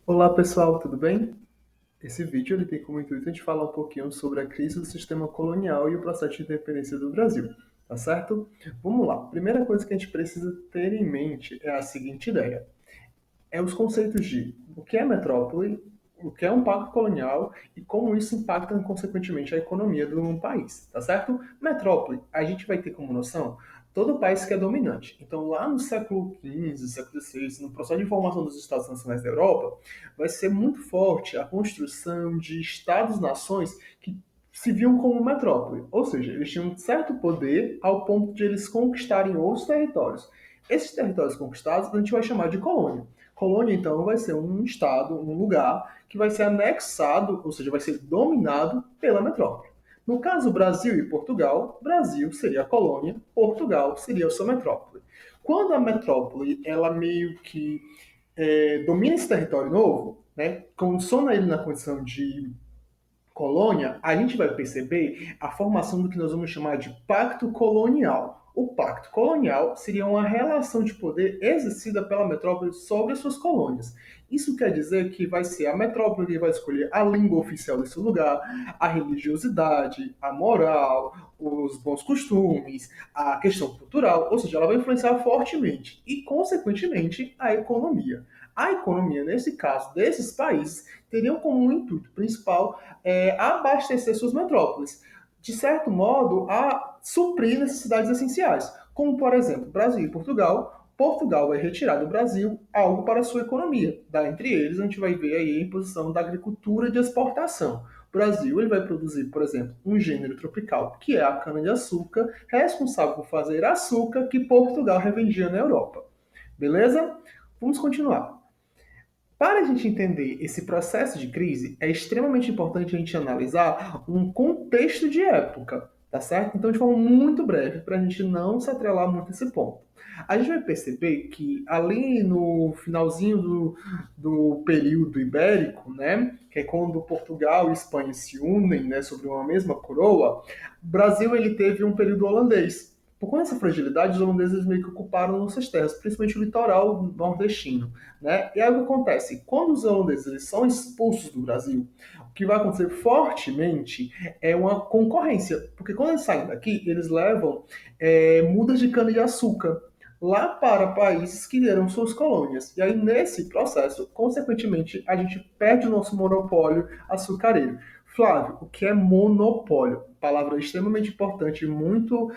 Olá pessoal, tudo bem? Esse vídeo ele tem como intuito a gente falar um pouquinho sobre a crise do sistema colonial e o processo de independência do Brasil, tá certo? Vamos lá. Primeira coisa que a gente precisa ter em mente é a seguinte ideia: é os conceitos de o que é metrópole, o que é um pacto colonial e como isso impacta, consequentemente, a economia de um país, tá certo? Metrópole, a gente vai ter como noção todo país que é dominante. Então, lá no século XV, século XVI, no processo de formação dos Estados Nacionais da Europa, vai ser muito forte a construção de Estados-nações que se viam como metrópole, ou seja, eles tinham um certo poder ao ponto de eles conquistarem outros territórios. Esses territórios conquistados a gente vai chamar de colônia. Colônia, então, vai ser um estado, um lugar que vai ser anexado, ou seja, vai ser dominado pela metrópole. No caso Brasil e Portugal, Brasil seria a colônia, Portugal seria a sua metrópole. Quando a metrópole ela meio que domina esse território novo, né, condiciona ele na condição de colônia, a gente vai perceber a formação do que nós vamos chamar de pacto colonial. O pacto colonial seria uma relação de poder exercida pela metrópole sobre as suas colônias. Isso quer dizer que vai ser a metrópole que vai escolher a língua oficial desse lugar, a religiosidade, a moral, os bons costumes, a questão cultural, ou seja, ela vai influenciar fortemente e, consequentemente, a economia. A economia, nesse caso, desses países, teriam como um intuito principal abastecer suas metrópoles, de certo modo, a suprir necessidades essenciais, como, por exemplo, Brasil e Portugal. Portugal vai retirar do Brasil algo para a sua economia. Entre eles, a gente vai ver aí a imposição da agricultura de exportação. O Brasil ele vai produzir, por exemplo, um gênero tropical, que é a cana-de-açúcar, responsável por fazer açúcar que Portugal revendia na Europa. Beleza? Vamos continuar. Para a gente entender esse processo de crise, é extremamente importante a gente analisar um contexto de época, tá certo? Então, de forma muito breve, para a gente não se atrelar muito a esse ponto. A gente vai perceber que ali no finalzinho do período ibérico, né, que é quando Portugal e Espanha se unem, né, sobre uma mesma coroa, o Brasil ele teve um período holandês. Por conta dessa fragilidade, os holandeses meio que ocuparam nossas terras, principalmente o litoral nordestino. Né? E aí o que acontece? Quando os holandeses eles são expulsos do Brasil, o que vai acontecer fortemente é uma concorrência. Porque quando eles saem daqui, eles levam mudas de cana-de-açúcar lá para países que eram suas colônias. E aí, nesse processo, consequentemente, a gente perde o nosso monopólio açucareiro. Flávio, o que é monopólio? Palavra extremamente importante e muito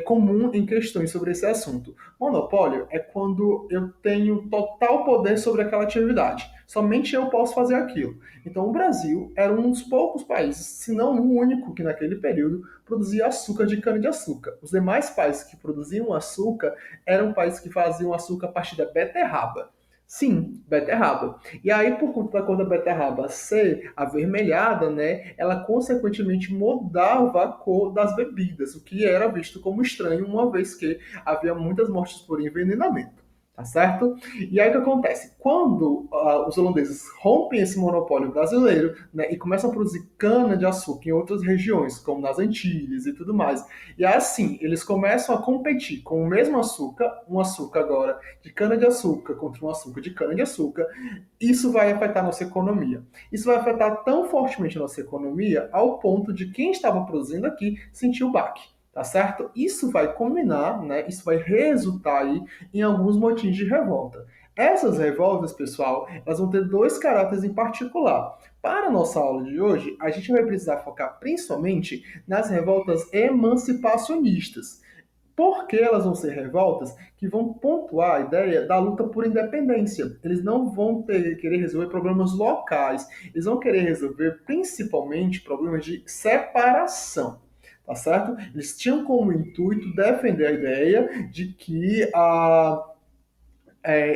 comum em questões sobre esse assunto. Monopólio é quando eu tenho total poder sobre aquela atividade. Somente eu posso fazer aquilo. Então, o Brasil era um dos poucos países, se não o único, que naquele período produzia açúcar de cana-de-açúcar. Os demais países que produziam açúcar eram países que faziam açúcar a partir da beterraba. Sim, beterraba. E aí, por conta da cor da beterraba ser avermelhada, né, ela consequentemente mudava a cor das bebidas, o que era visto como estranho, uma vez que havia muitas mortes por envenenamento. Tá certo? E aí o que acontece? Quando os holandeses rompem esse monopólio brasileiro, né, e começam a produzir cana-de-açúcar em outras regiões, como nas Antilhas e tudo mais, e assim eles começam a competir com o mesmo açúcar, um açúcar agora de cana-de-açúcar contra um açúcar de cana-de-açúcar, isso vai afetar a nossa economia. Isso vai afetar tão fortemente a nossa economia ao ponto de quem estava produzindo aqui sentir o baque. Tá certo? Isso vai combinar, né? Isso vai resultar aí em alguns motins de revolta. Essas revoltas, pessoal, elas vão ter dois caráteres em particular. Para a nossa aula de hoje, a gente vai precisar focar principalmente nas revoltas emancipacionistas. Por que elas vão ser revoltas que vão pontuar a ideia da luta por independência. Eles não vão querer resolver problemas locais, eles vão querer resolver principalmente problemas de separação. Tá certo? Eles tinham como intuito defender a ideia de que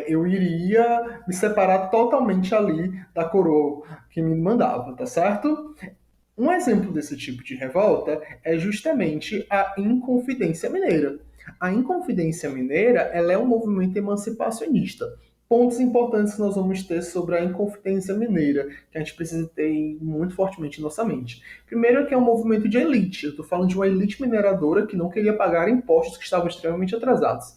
eu iria me separar totalmente ali da coroa que me mandava, tá certo? Um exemplo desse tipo de revolta é justamente a Inconfidência Mineira. A Inconfidência Mineira ela é um movimento emancipacionista. Pontos importantes que nós vamos ter sobre a Inconfidência Mineira, que a gente precisa ter muito fortemente em nossa mente. Primeiro, que é um movimento de elite. Eu estou falando de uma elite mineradora que não queria pagar impostos que estavam extremamente atrasados.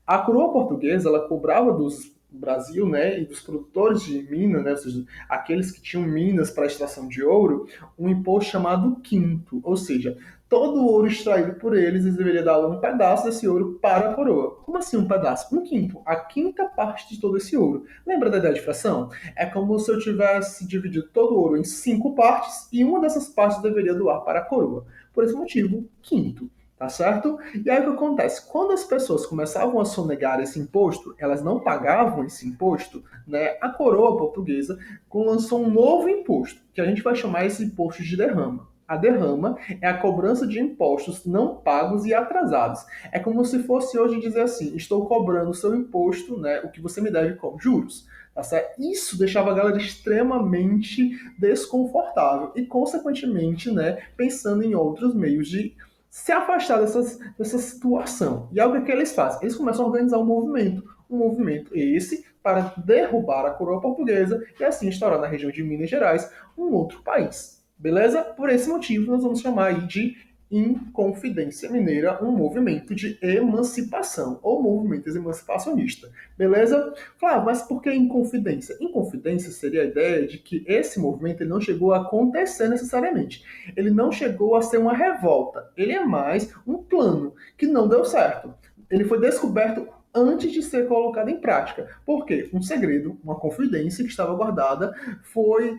A coroa portuguesa ela cobrava dos Brasil, né, e dos produtores de minas, né, ou seja, aqueles que tinham minas para extração de ouro, um imposto chamado quinto, ou seja, todo o ouro extraído por eles, eles deveriam dar um pedaço desse ouro para a coroa. Como assim um pedaço? Um quinto, a quinta parte de todo esse ouro. Lembra da ideia de fração? É como se eu tivesse dividido todo o ouro em 5 partes e uma dessas partes deveria doar para a coroa. Por esse motivo, quinto. Tá certo? E aí o que acontece? Quando as pessoas começavam a sonegar esse imposto, elas não pagavam esse imposto, né? A coroa portuguesa lançou um novo imposto, que a gente vai chamar esse imposto de derrama. A derrama é a cobrança de impostos não pagos e atrasados. É como se fosse hoje dizer assim: estou cobrando o seu imposto, né? O que você me deve com juros. Tá certo? Isso deixava a galera extremamente desconfortável e, consequentemente, né, pensando em outros meios de se afastar dessa situação. E é o que eles fazem? Eles começam a organizar um movimento esse para derrubar a coroa portuguesa e assim instaurar na região de Minas Gerais um outro país. Beleza? Por esse motivo, nós vamos chamar aí de Inconfidência Mineira, um movimento de emancipação, ou movimento emancipacionista. Beleza? Claro, mas por que Inconfidência? Inconfidência seria a ideia de que esse movimento ele não chegou a acontecer necessariamente. Ele não chegou a ser uma revolta. Ele é mais um plano que não deu certo. Ele foi descoberto antes de ser colocado em prática. Por quê? Um segredo, uma confidência que estava guardada, foi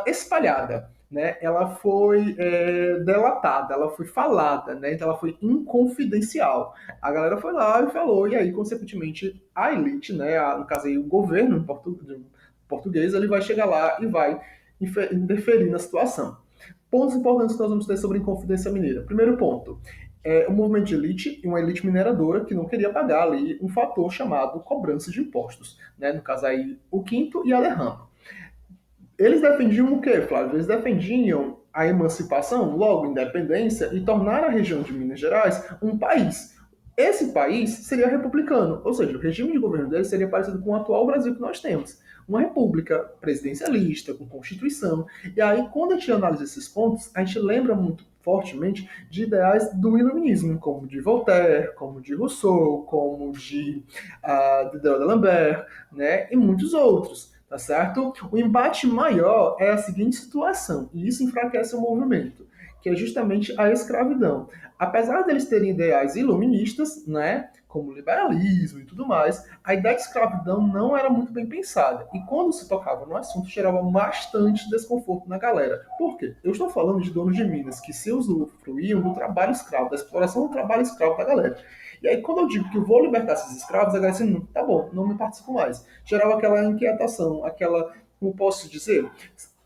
espalhada. Né, ela foi delatada, ela foi falada, né, então ela foi inconfidencial. A galera foi lá e falou, e aí, consequentemente, a elite, né, no caso aí, o governo português, ele vai chegar lá e vai interferir na situação. Pontos importantes que nós vamos ter sobre Inconfidência Mineira. Primeiro ponto, um movimento de elite e uma elite mineradora que não queria pagar ali um fator chamado cobrança de impostos, né, no caso aí, o quinto e a derrama. Eles defendiam o quê, Flávio? Eles defendiam a emancipação, logo independência, e tornar a região de Minas Gerais um país. Esse país seria republicano, ou seja, o regime de governo dele seria parecido com o atual Brasil que nós temos. Uma república presidencialista, com constituição. E aí, quando a gente analisa esses pontos, a gente lembra muito fortemente de ideais do iluminismo, como de Voltaire, como de Rousseau, como de Diderot d'Alembert, né, e muitos outros. Tá certo? O embate maior é a seguinte situação, e isso enfraquece o movimento, que é justamente a escravidão. Apesar deles terem ideais iluministas, né, como liberalismo e tudo mais, a ideia de escravidão não era muito bem pensada. E quando se tocava no assunto, gerava bastante desconforto na galera. Por quê? Eu estou falando de donos de minas que se usufruíam do trabalho escravo, da exploração do trabalho escravo da galera. E aí, quando eu digo que eu vou libertar esses escravos, a galera assim, tá bom, não me participo mais. Gerava aquela inquietação, aquela, como posso dizer,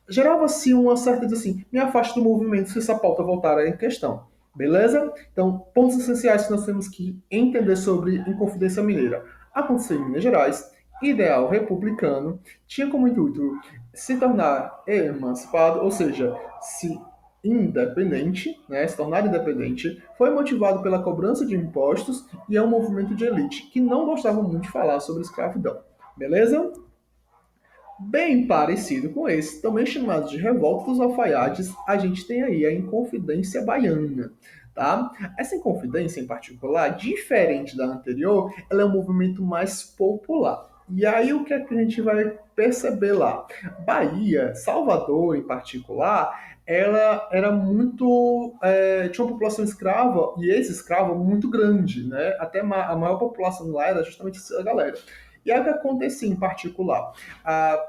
gerava-se uma certa, assim, me afaste do movimento se essa pauta voltar em questão. Beleza? Então, pontos essenciais que nós temos que entender sobre Inconfidência Mineira. Aconteceu em Minas Gerais, ideal republicano, tinha como intuito se tornar emancipado, ou seja, se independente, né, se tornar independente, foi motivado pela cobrança de impostos e é um movimento de elite que não gostava muito de falar sobre escravidão. Beleza? Bem parecido com esse, também chamado de Revolta dos Alfaiates, a gente tem aí a Inconfidência Baiana. Tá? Essa Inconfidência, em particular, diferente da anterior, ela é um movimento mais popular. E aí o que é que a gente vai perceber lá? Bahia, Salvador em particular, ela era muito. Tinha uma população escrava, e esse escravo muito grande, né? Até a maior população lá era justamente essa galera. E aí o que acontecia em particular?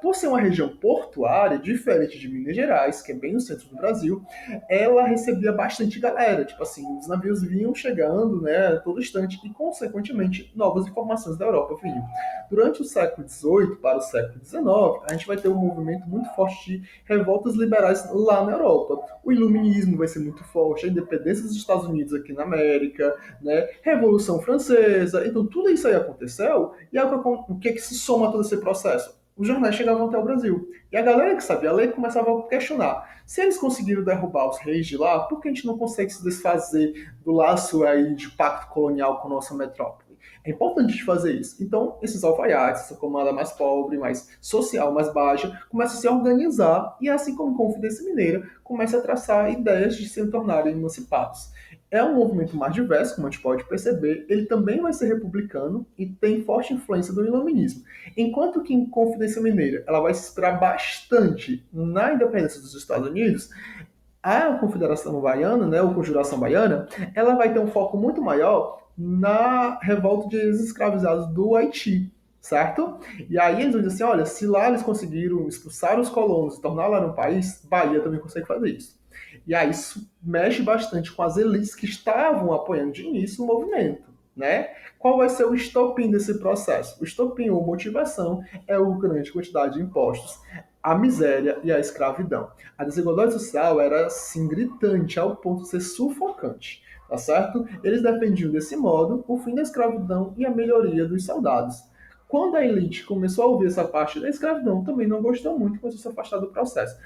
Por ser uma região portuária, diferente de Minas Gerais, que é bem no centro do Brasil, ela recebia bastante galera. Tipo assim, os navios vinham chegando, né, a todo instante, e, consequentemente, novas informações da Europa vinham. Durante o século XVIII para o século XIX, a gente vai ter um movimento muito forte de revoltas liberais lá na Europa. O iluminismo vai ser muito forte, a independência dos Estados Unidos aqui na América, né, Revolução Francesa. Então, tudo isso aí aconteceu, e aí, o que se soma a todo esse processo? Os jornais chegavam até o Brasil. E a galera que sabia ler começava a questionar. Se eles conseguiram derrubar os reis de lá, por que a gente não consegue se desfazer do laço aí de pacto colonial com a nossa metrópole? É importante fazer isso. Então, esses alfaiates, essa camada mais pobre, mais social, mais baixa, começa a se organizar e, assim como a Confidência Mineira, começa a traçar ideias de se tornarem emancipados. É um movimento mais diverso, como a gente pode perceber. Ele também vai ser republicano e tem forte influência do iluminismo. Enquanto que em Confidência Mineira ela vai se inspirar bastante na independência dos Estados Unidos, a Confederação Baiana, né, ou Conjuração Baiana, ela vai ter um foco muito maior na revolta de escravizados do Haiti, certo? E aí eles vão dizer assim, olha, se lá eles conseguiram expulsar os colonos e tornar lá um país, Bahia também consegue fazer isso. E aí isso mexe bastante com as elites que estavam apoiando de início o movimento, né? Qual vai ser o estopim desse processo? O estopim ou motivação é a grande quantidade de impostos, a miséria e a escravidão. A desigualdade social era assim gritante ao ponto de ser sufocante, tá certo? Eles defendiam desse modo o fim da escravidão e a melhoria dos soldados. Quando a elite começou a ouvir essa parte da escravidão, também não gostou muito e começou a se afastar do processo.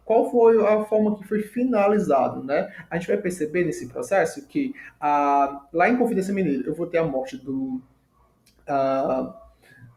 Qual foi a forma que foi finalizado, né? A gente vai perceber nesse processo que lá em Confidência Mineira eu vou ter a morte ah,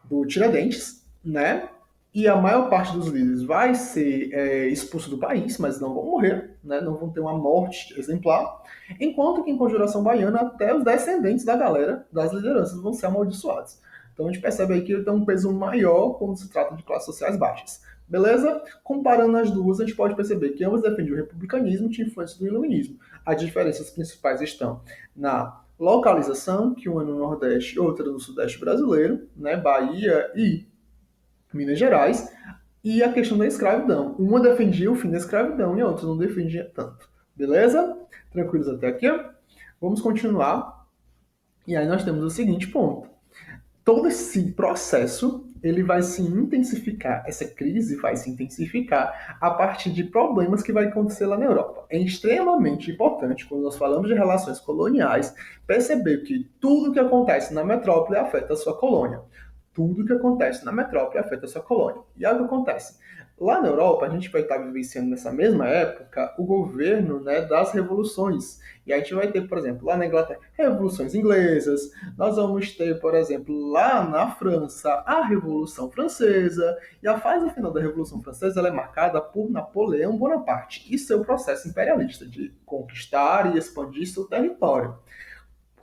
do Tiradentes, né? E a maior parte dos líderes vai ser expulso do país, mas não vão morrer, né? Não vão ter uma morte exemplar. Enquanto que em Conjuração Baiana, até os descendentes da galera, das lideranças, vão ser amaldiçoados. Então a gente percebe aí que ele tem um peso maior quando se trata de classes sociais baixas. Beleza? Comparando as duas, a gente pode perceber que ambas defendiam o republicanismo e tinham influência do iluminismo. As diferenças principais estão na localização, que uma é no Nordeste e outra no Sudeste brasileiro, né, Bahia e Minas Gerais, e a questão da escravidão. Uma defendia o fim da escravidão e a outra não defendia tanto. Beleza? Tranquilos até aqui? Vamos continuar. E aí nós temos o seguinte ponto. Todo esse processo ele vai se intensificar, essa crise vai se intensificar a partir de problemas que vai acontecer lá na Europa. É extremamente importante, quando nós falamos de relações coloniais, perceber que tudo que acontece na metrópole afeta a sua colônia. Tudo que acontece na metrópole afeta a sua colônia. E é o que acontece. Lá na Europa, a gente vai estar vivenciando nessa mesma época o governo, né, das revoluções. E a gente vai ter, por exemplo, lá na Inglaterra, revoluções inglesas, nós vamos ter, por exemplo, lá na França, a Revolução Francesa, e a fase final da Revolução Francesa ela é marcada por Napoleão Bonaparte e seu processo imperialista de conquistar e expandir seu território.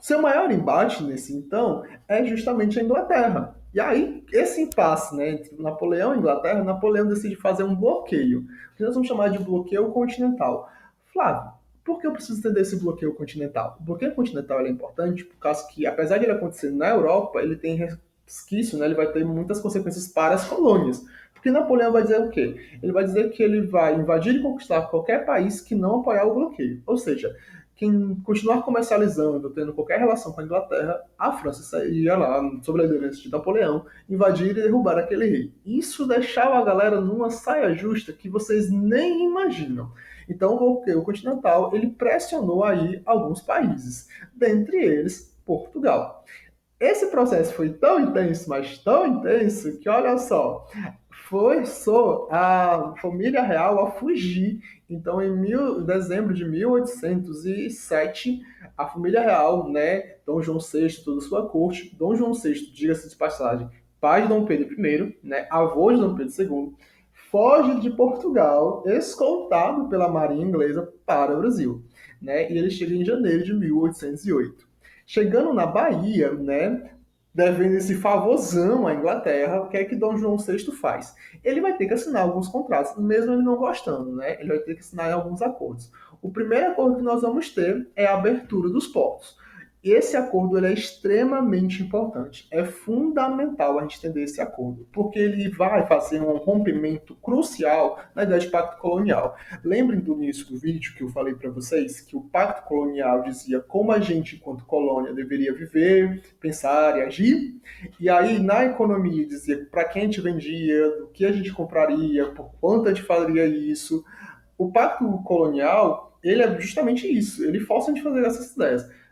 Seu maior embate nesse então é justamente a Inglaterra. E aí, esse impasse, né, entre Napoleão e Inglaterra, Napoleão decide fazer um bloqueio, que nós vamos chamar de bloqueio continental. Flávio, por que eu preciso entender esse bloqueio continental? O bloqueio continental é importante por causa que, apesar de ele acontecer na Europa, ele tem resquício, né, ele vai ter muitas consequências para as colônias. Porque Napoleão vai dizer o quê? Ele vai dizer que ele vai invadir e conquistar qualquer país que não apoiar o bloqueio. Ou seja, quem continuar comercializando, tendo qualquer relação com a Inglaterra, a França ia lá, sob a liderança de Napoleão, invadir e derrubar aquele rei. Isso deixava a galera numa saia justa que vocês nem imaginam. Então, o bloqueio continental, ele pressionou aí alguns países, dentre eles Portugal. Esse processo foi tão intenso, mas tão intenso, que olha só, forçou a família real a fugir. Então, em dezembro de 1807, a família real, né, Dom João VI, toda a sua corte, Dom João VI, diga-se de passagem, pai de Dom Pedro I, né, avô de Dom Pedro II, foge de Portugal, escoltado pela Marinha Inglesa para o Brasil, né, e ele chega em janeiro de 1808. Chegando na Bahia, né, devendo esse favorzão à Inglaterra, o que é que Dom João VI faz? Ele vai ter que assinar alguns contratos, mesmo ele não gostando, né? Ele vai ter que assinar alguns acordos. O primeiro acordo que nós vamos ter é a abertura dos portos. Esse acordo ele é extremamente importante. É fundamental a gente entender esse acordo, porque ele vai fazer um rompimento crucial na ideia de pacto colonial. Lembrem do início do vídeo que eu falei para vocês que o pacto colonial dizia como a gente, enquanto colônia, deveria viver, pensar e agir. E aí, na economia, dizia para quem a gente vendia, do que a gente compraria, por quanto a gente faria isso. O pacto colonial, ele é justamente isso. Ele força a gente fazer essas ideias.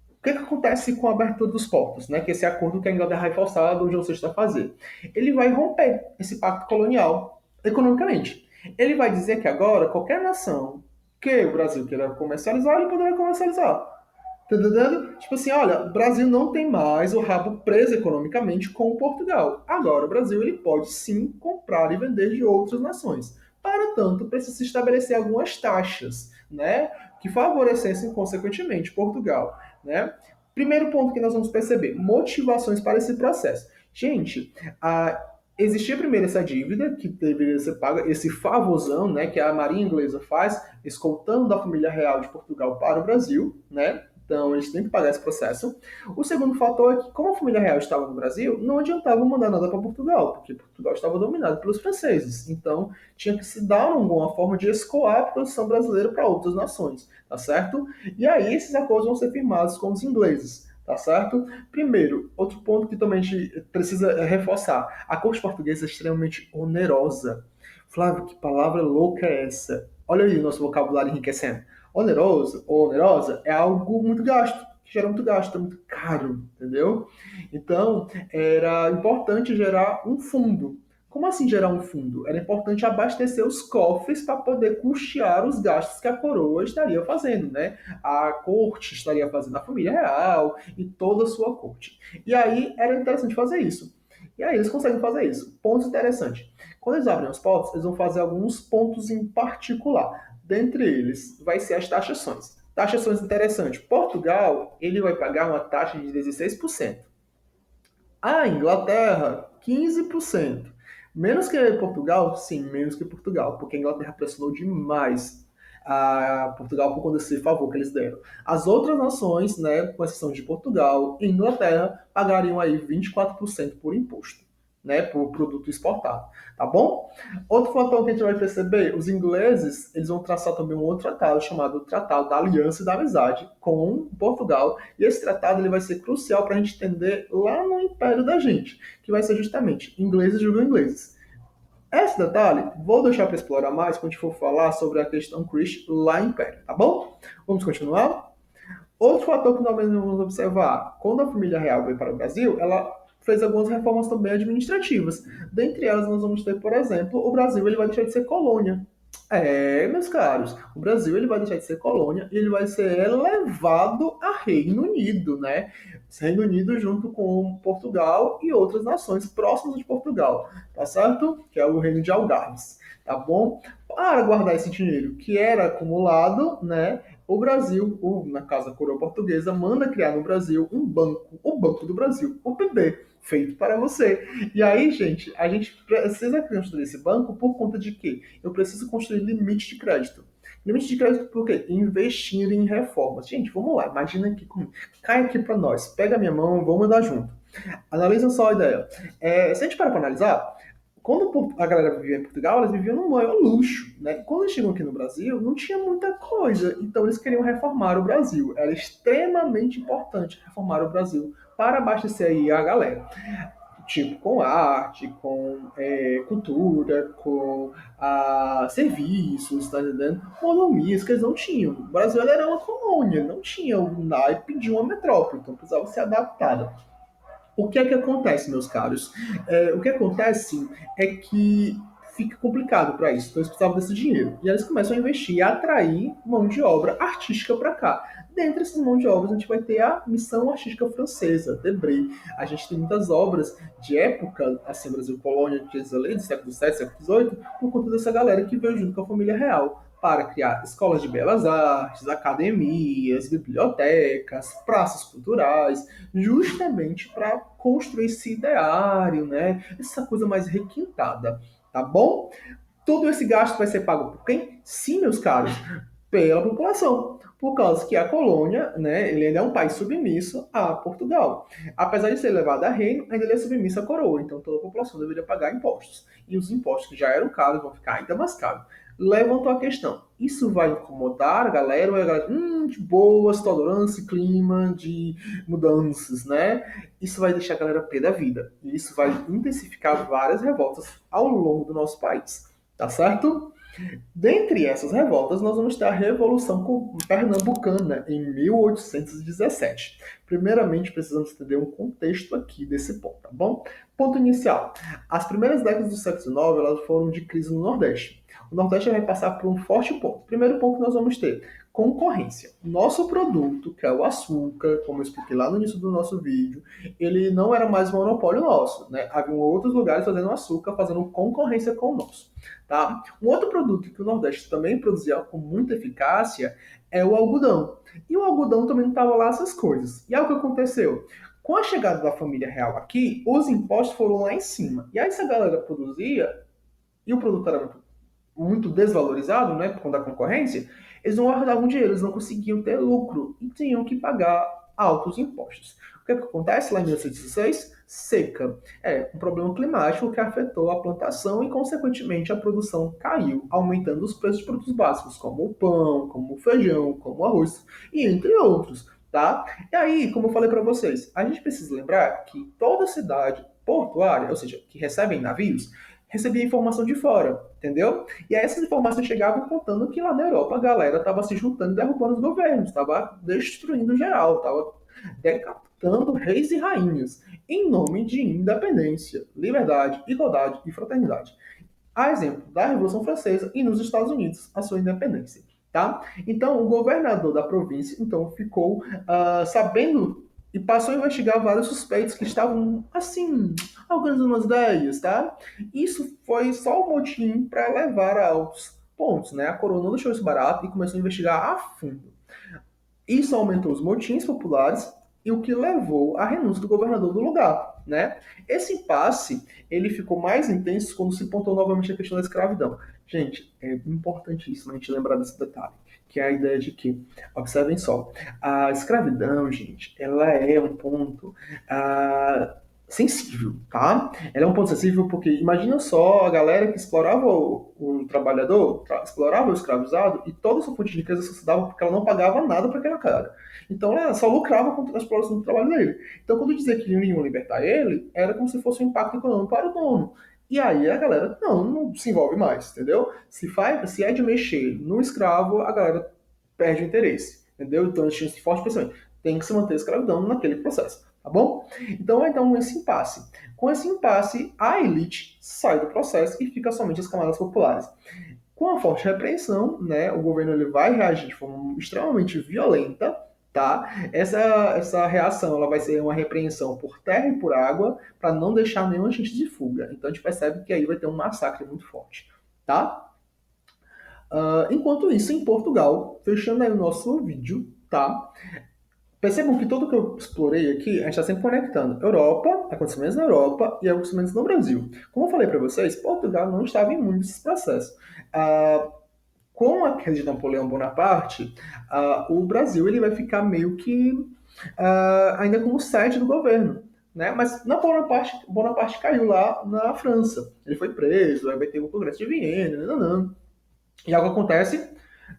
O que acontece com a abertura dos portos, né? Que esse acordo que a Inglaterra vai forçar o João VI a fazer. Ele vai romper esse pacto colonial economicamente. Ele vai dizer que agora qualquer nação que o Brasil queira comercializar, ele poderá comercializar. Tá entendendo? Tipo assim, olha, o Brasil não tem mais o rabo preso economicamente com Portugal. Agora o Brasil ele pode sim comprar e vender de outras nações. Para tanto, precisa se estabelecer algumas taxas, né? que favorecessem, consequentemente, Portugal, né? Primeiro ponto que nós vamos perceber, motivações para esse processo. Gente, existia primeiro essa dívida que deveria ser paga, esse favorzão, né, que a Marinha Inglesa faz, escoltando da família real de Portugal para o Brasil, né? Então, eles têm que pagar esse processo. O segundo fator é que, como a família real estava no Brasil, não adiantava mandar nada para Portugal, porque Portugal estava dominado pelos franceses. Então, tinha que se dar alguma forma de escoar a produção brasileira para outras nações, tá certo? E aí, esses acordos vão ser firmados com os ingleses, tá certo? Primeiro, outro ponto que também a gente precisa reforçar: a corte portuguesa é extremamente onerosa. Flávio, que palavra louca é essa? Olha aí o nosso vocabulário enriquecendo. Onerosa ou onerosa é algo muito gasto, que gera muito gasto, é muito caro, entendeu? Então, era importante gerar um fundo. Como assim gerar um fundo? Era importante abastecer os cofres para poder custear os gastos que a coroa estaria fazendo, né? A corte estaria fazendo, a família real e toda a sua corte. E aí era interessante fazer isso. E aí eles conseguem fazer isso. Ponto interessante. Quando eles abrem os potes, eles vão fazer alguns pontos em particular. Dentre eles, vai ser as taxações. Taxações interessantes. Portugal, ele vai pagar uma taxa de 16%. A Inglaterra, 15%. Menos que Portugal? Sim, menos que Portugal, porque a Inglaterra pressionou demais a Portugal por conta desse favor que eles deram. As outras nações, né, com exceção de Portugal e Inglaterra, pagariam aí 24% por imposto, né, por produto exportado, tá bom? Outro fator que a gente vai perceber, os ingleses, eles vão traçar também um outro tratado chamado Tratado da Aliança e da Amizade com Portugal, e esse tratado ele vai ser crucial para a gente entender lá no Império da gente, que vai ser justamente ingleses julgam ingleses. Esse detalhe, vou deixar para explorar mais quando a gente for falar sobre a questão Christ lá em Império, tá bom? Vamos continuar? Outro fator que nós vamos observar, quando a família real veio para o Brasil, ela fez algumas reformas também administrativas. Dentre elas, nós vamos ter, por exemplo, o Brasil ele vai deixar de ser colônia. Meus caros, o Brasil ele vai deixar de ser colônia e ele vai ser elevado a Reino Unido, né? Reino Unido junto com Portugal e outras nações próximas de Portugal, tá certo? Que é o Reino de Algarves, tá bom? Para guardar esse dinheiro que era acumulado, né? O Brasil, na casa da coroa portuguesa, manda criar no Brasil um banco, o Banco do Brasil, o BB, feito para você. E aí, gente, a gente precisa construir esse banco por conta de quê? Eu preciso construir limite de crédito. Limite de crédito por quê? Investir em reformas. Gente, vamos lá, imagina aqui comigo. Cai aqui para nós, pega a minha mão, vamos andar junto. Analisa só a ideia. Se a gente para analisar, quando a galera vivia em Portugal, elas viviam num maior luxo, né? E quando eles chegam aqui no Brasil, não tinha muita coisa. Então eles queriam reformar o Brasil. Era extremamente importante reformar o Brasil para abastecer aí a galera. Tipo, com arte, com cultura, com serviços, tá entendendo? Mordomias que eles não tinham. O Brasil era uma colônia, não tinha o naipe de uma metrópole, então precisava ser adaptada. O que é que acontece, meus caros? O que acontece é que fica complicado para isso. Então eles precisavam desse dinheiro. E aí eles começam a investir e atrair mão de obra artística para cá. Dentre essas mãos de obras, a gente vai ter a missão artística francesa, Debré. A gente tem muitas obras de época, assim, Brasil Colônia, do século VII, século XVIII, por conta dessa galera que veio junto com a família real para criar escolas de belas artes, academias, bibliotecas, praças culturais, justamente para construir esse ideário, né? Essa coisa mais requintada, tá bom? Todo esse gasto vai ser pago por quem? Sim, meus caros, pela população. Por causa que a colônia, né, ele ainda é um país submisso a Portugal. Apesar de ser levado a reino, ainda ele é submisso à coroa. Então toda a população deveria pagar impostos. E os impostos que já eram caros vão ficar ainda mais caros. Levantou a questão: isso vai incomodar a galera? Ou a galera, de boas, tolerância, clima de mudanças, né? Isso vai deixar a galera pé da vida. E isso vai intensificar várias revoltas ao longo do nosso país. Tá certo? Dentre essas revoltas, nós vamos ter a Revolução Pernambucana, em 1817. Primeiramente, precisamos entender um contexto aqui desse ponto, tá bom? Ponto inicial. As primeiras décadas do século XIX elas foram de crise no Nordeste. O Nordeste vai passar por um forte ponto. Primeiro ponto que nós vamos ter: concorrência. Nosso produto, que é o açúcar, como eu expliquei lá no início do nosso vídeo, ele não era mais monopólio nosso, né? Havia outros lugares fazendo açúcar, fazendo concorrência com o nosso, tá? Um outro produto que o Nordeste também produzia com muita eficácia é o algodão. E o algodão também não estava lá essas coisas. E aí o que aconteceu? Com a chegada da família real aqui, os impostos foram lá em cima. E aí essa galera produzia, e o produto era muito desvalorizado, né, por conta da concorrência, eles não guardavam dinheiro, eles não conseguiam ter lucro e tinham que pagar altos impostos. O que, é que acontece lá em 1916? Seca. É um problema climático que afetou a plantação e, consequentemente, a produção caiu, aumentando os preços de produtos básicos, como o pão, como o feijão, como o arroz, e entre outros. Tá? E aí, como eu falei para vocês, a gente precisa lembrar que toda cidade portuária, ou seja, que recebem navios, recebia informação de fora, entendeu? E aí essas informações chegavam contando que lá na Europa a galera estava se juntando e derrubando os governos, estava destruindo geral, estava decapitando reis e rainhas, em nome de independência, liberdade, igualdade e fraternidade. A exemplo da Revolução Francesa e nos Estados Unidos, a sua independência. Tá? Então, o governador da província então ficou sabendo e passou a investigar vários suspeitos que estavam, assim, organizando umas ideias, tá? Isso foi só o motim para levar a altos pontos, né? A coroa não deixou isso barato e começou a investigar a fundo. Isso aumentou os motins populares e o que levou à renúncia do governador do lugar, né? Esse impasse, ele ficou mais intenso quando se pontou novamente a questão da escravidão. Gente, é importantíssimo a gente lembrar desse detalhe, que é a ideia de que, observem só, a escravidão, gente, ela é um ponto sensível, tá? Ela é um ponto sensível porque imagina só a galera que explorava o trabalhador, explorava o escravizado e toda a sua fonte de riqueza se dava porque ela não pagava nada para aquela cara. Então ela só lucrava com a exploração do trabalho dele. Então quando dizia que iriam libertar ele, era como se fosse um impacto econômico para o dono. E aí a galera não se envolve mais, entendeu? Se é de mexer no escravo, a galera perde o interesse, entendeu? Então eles tinham esse forte pensamento. Tem que se manter a escravidão naquele processo, tá bom? Então vai dar esse impasse. Com esse impasse, a elite sai do processo e fica somente as camadas populares. Com a forte repreensão, né, o governo ele vai reagir de forma extremamente violenta, tá? Essa reação ela vai ser uma repreensão por terra e por água para não deixar nenhuma chance de fuga. Então a gente percebe que aí vai ter um massacre muito forte, tá? Enquanto isso, em Portugal, fechando aí o nosso vídeo, tá? Percebam que tudo que eu explorei aqui, a gente está sempre conectando Europa, acontecimentos na Europa e acontecimentos no Brasil. Como eu falei para vocês, Portugal não estava imune desses processos. Ah, com a queda de Napoleão Bonaparte, o Brasil ele vai ficar meio que ainda como sede do governo. Né? Mas Napoleão Bonaparte caiu lá na França. Ele foi preso, aí vai ter o Congresso de Viena, nananã. E algo acontece,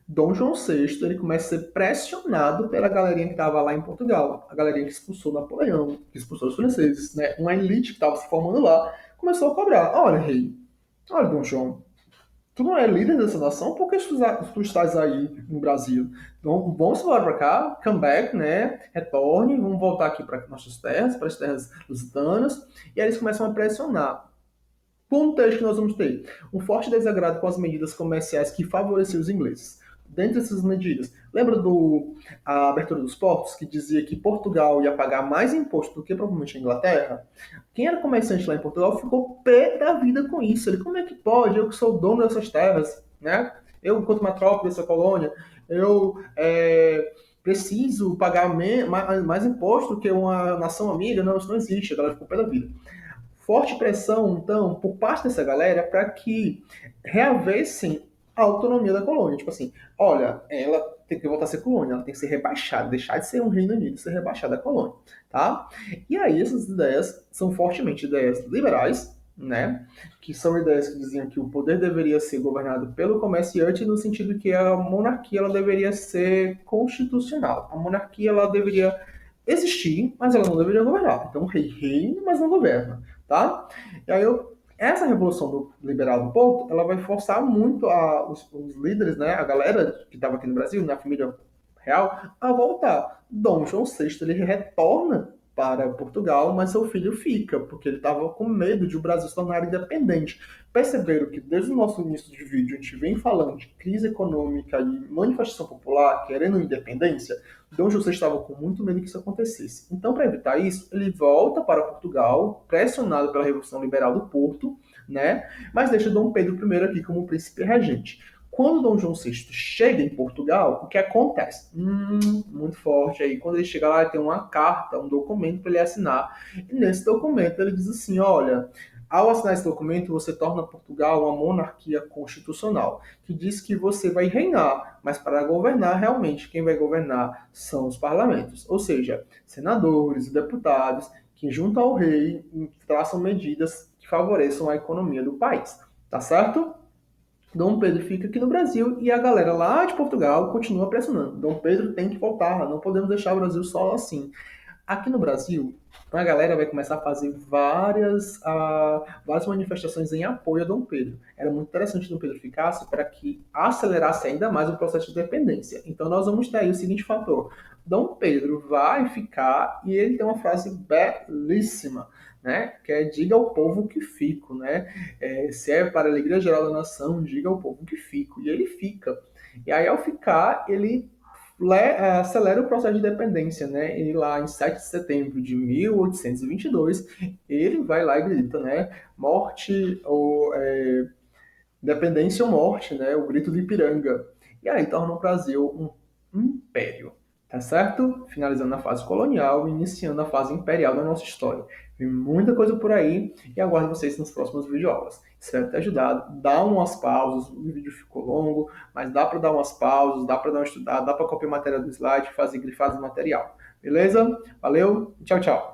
Dom João VI ele começa a ser pressionado pela galerinha que estava lá em Portugal, a galerinha que expulsou Napoleão, que expulsou os franceses, né? Uma elite que estava se formando lá, começou a cobrar. Olha, rei, olha, Dom João, tu não é líder dessa nação, por que tu estás aí no Brasil? Então, vamos embora para cá, come back, né? Retorne, vamos voltar aqui para nossas terras, para as terras lusitanas, e aí eles começam a pressionar. Contexto que nós vamos ter um forte desagrado com as medidas comerciais que favoreciam os ingleses. Dentre essas medidas, lembra a abertura dos portos, que dizia que Portugal ia pagar mais imposto do que provavelmente a Inglaterra? Quem era comerciante lá em Portugal ficou pé da vida com isso. Ele, como é que pode? Eu que sou o dono dessas terras, né? Eu, enquanto metrópole dessa colônia, eu preciso pagar mais imposto que uma nação amiga? Não, isso não existe. A galera ficou pé da vida. Forte pressão, então, por parte dessa galera para que reavessem a autonomia da colônia. Tipo assim, olha, ela tem que voltar a ser colônia, ela tem que ser rebaixada, deixar de ser um Reino Unido, ser rebaixada a colônia, tá? E aí essas ideias são fortemente ideias liberais, né? Que são ideias que diziam que o poder deveria ser governado pelo comerciante no sentido que a monarquia ela deveria ser constitucional. A monarquia ela deveria existir, mas ela não deveria governar. Então o rei reina, mas não governa, tá? E aí essa revolução liberal do Porto, ela vai forçar muito os líderes, né, a galera que estava aqui no Brasil, na família real, a voltar. Dom João VI ele retorna para Portugal, mas seu filho fica, porque ele estava com medo de o Brasil se tornar independente. Perceberam que desde o nosso início de vídeo a gente vem falando de crise econômica e manifestação popular querendo independência? Dom José estava com muito medo que isso acontecesse. Então, para evitar isso, ele volta para Portugal, pressionado pela Revolução Liberal do Porto, né? Mas deixa Dom Pedro I aqui como príncipe regente. Quando Dom João VI chega em Portugal, o que acontece? Muito forte aí. Quando ele chega lá, ele tem uma carta, um documento para ele assinar. E nesse documento ele diz assim: olha, ao assinar esse documento, você torna Portugal uma monarquia constitucional, que diz que você vai reinar, mas para governar, realmente, quem vai governar são os parlamentos, ou seja, senadores e deputados que, junto ao rei, traçam medidas que favoreçam a economia do país. Tá certo? Dom Pedro fica aqui no Brasil e a galera lá de Portugal continua pressionando. Dom Pedro tem que voltar, não podemos deixar o Brasil só assim. Aqui no Brasil, a galera vai começar a fazer várias manifestações em apoio a Dom Pedro. Era muito interessante que Dom Pedro ficasse para que acelerasse ainda mais o processo de dependência. Então nós vamos ter aí o seguinte fator. Dom Pedro vai ficar e ele tem uma frase belíssima, né? Que é diga ao povo que fico, né? Se é para a alegria geral da nação, diga ao povo que fico. E ele fica. E aí, ao ficar, ele acelera o processo de dependência, né? E lá em 7 de setembro de 1822, ele vai lá e grita, né? Morte ou dependência ou morte, né? O grito de Ipiranga. E aí torna o Brasil um império, tá certo? Finalizando a fase colonial e iniciando a fase imperial da nossa história. Tem muita coisa por aí e aguardo vocês nas próximas videoaulas. Espero ter ajudado. Dá umas pausas, o vídeo ficou longo, mas dá para dar umas pausas, dá para dar uma estudada, dá para copiar matéria do slide e fazer grifadas no material. Beleza? Valeu, tchau, tchau.